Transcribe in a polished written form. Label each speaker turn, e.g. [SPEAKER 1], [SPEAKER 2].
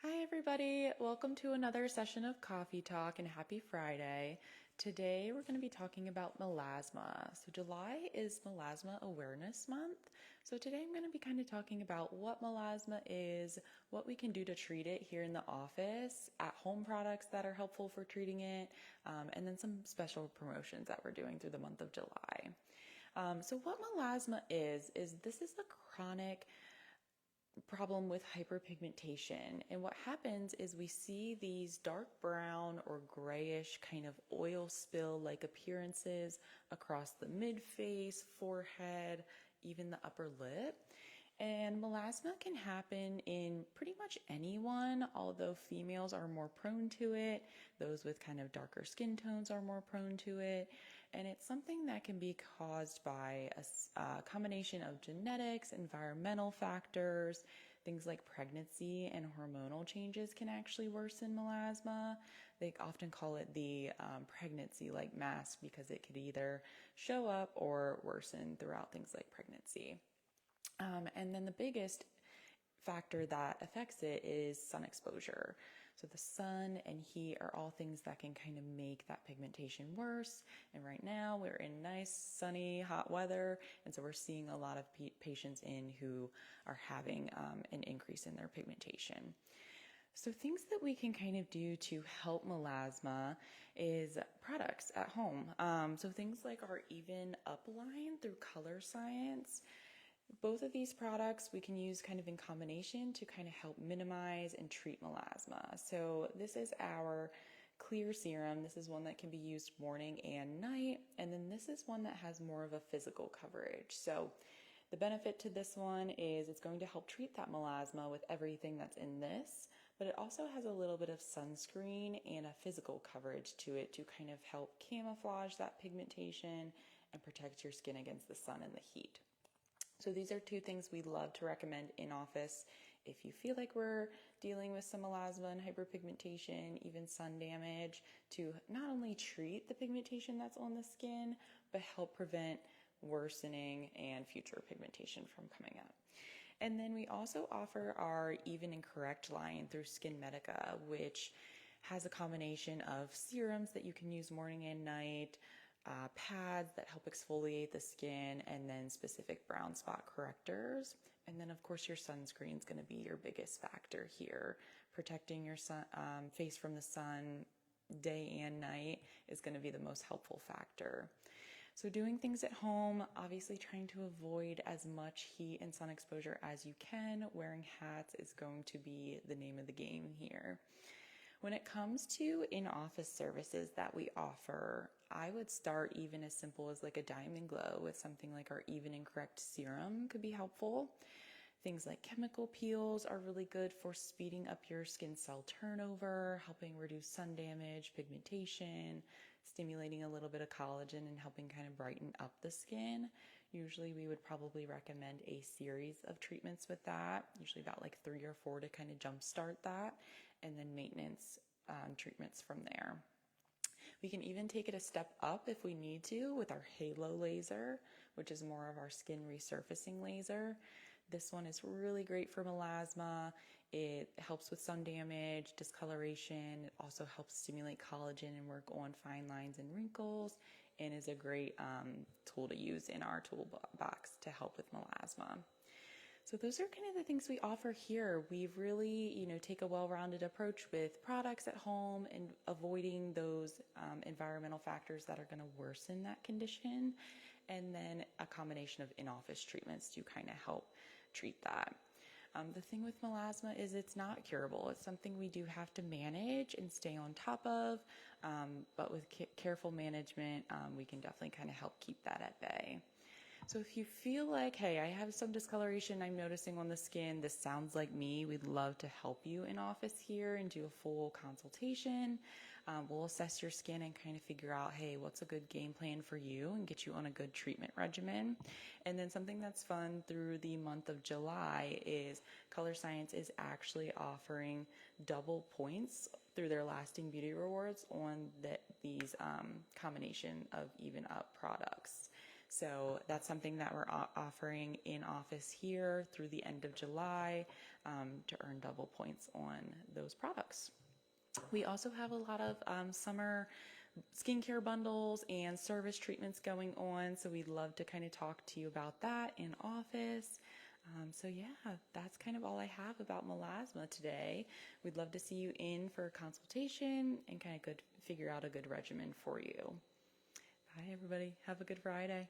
[SPEAKER 1] Hi, everybody. Welcome to another session of Coffee Talk and happy Friday. Today, we're going to be talking about melasma. So, July is Melasma Awareness Month. So, today I'm going to be kind of talking about what melasma is, what we can do to treat it here in the office, at home products that are helpful for treating it, and then some special promotions that we're doing through the month of July. So, what melasma is this is a chronic problem with hyperpigmentation. And what happens is we see these dark brown or grayish kind of oil spill like appearances across the mid face, forehead, even the upper lip. And melasma can happen in pretty much anyone, although females are more prone to it. Those with kind of darker skin tones are more prone to it. And it's something that can be caused by a combination of genetics, environmental factors, things like pregnancy and hormonal changes can actually worsen melasma. They often call it the pregnancy-like mask because it could either show up or worsen throughout things like pregnancy. And then the biggest factor that affects it is sun exposure. So the sun and heat are all things that can kind of make that pigmentation worse. And right now we're in nice, sunny, hot weather. And so we're seeing a lot of patients in who are having an increase in their pigmentation. So things that we can kind of do to help melasma is products at home. So things like our Even Up line through Color Science. Both of these products we can use kind of in combination to kind of help minimize and treat melasma. So this is our clear serum. This is one that can be used morning and night. And then this is one that has more of a physical coverage. So the benefit to this one is it's going to help treat that melasma with everything that's in this, but it also has a little bit of sunscreen and a physical coverage to it to kind of help camouflage that pigmentation and protect your skin against the sun and the heat. So these are two things we love to recommend in office if you feel like we're dealing with some melasma and hyperpigmentation, even sun damage, to not only treat the pigmentation that's on the skin, but help prevent worsening and future pigmentation from coming up. And then we also offer our Even and Correct line through Skin Medica, which has a combination of serums that you can use morning and night, pads that help exfoliate the skin, and then specific brown spot correctors. And then, of course, your sunscreen is going to be your biggest factor here. Protecting your face from the sun day and night is going to be the most helpful factor. So doing things at home, obviously trying to avoid as much heat and sun exposure as you can. Wearing hats is going to be the name of the game here. When it comes to in-office services that we offer, I would start even as simple as like a diamond glow with something like our Even and Correct serum could be helpful. Things like chemical peels are really good for speeding up your skin cell turnover, helping reduce sun damage, pigmentation, stimulating a little bit of collagen and helping kind of brighten up the skin. Usually we would probably recommend a series of treatments with that, usually about like 3 or 4 to kind of jumpstart that, and then maintenance treatments from there. We can even take it a step up if we need to with our halo laser, which is more of our skin resurfacing laser. This one is really great for melasma. It helps with sun damage, discoloration. It also helps stimulate collagen and work on fine lines and wrinkles, and is a great tool to use in our toolbox to help with melasma. So those are kind of the things we offer here. We really, take a well-rounded approach with products at home and avoiding those environmental factors that are going to worsen that condition, and then a combination of in-office treatments to kind of help treat that. The thing with melasma is it's not curable. It's something we do have to manage and stay on top of, but with careful management, we can definitely kind of help keep that at bay. So if you feel like, hey, I have some discoloration I'm noticing on the skin, this sounds like me, we'd love to help you in office here and do a full consultation. We'll assess your skin and kind of figure out, hey, what's a good game plan for you and get you on a good treatment regimen. And then something that's fun through the month of July is Color Science is actually offering double points through their Lasting Beauty Rewards on these combination of Even Up products. So that's something that we're offering in office here through the end of July to earn double points on those products. We also have a lot of summer skincare bundles and service treatments going on, so we'd love to kind of talk to you about that in office. So yeah, that's kind of all I have about melasma today. We'd love to see you in for a consultation and kind of figure out a good regimen for you. Bye everybody. Have a good Friday.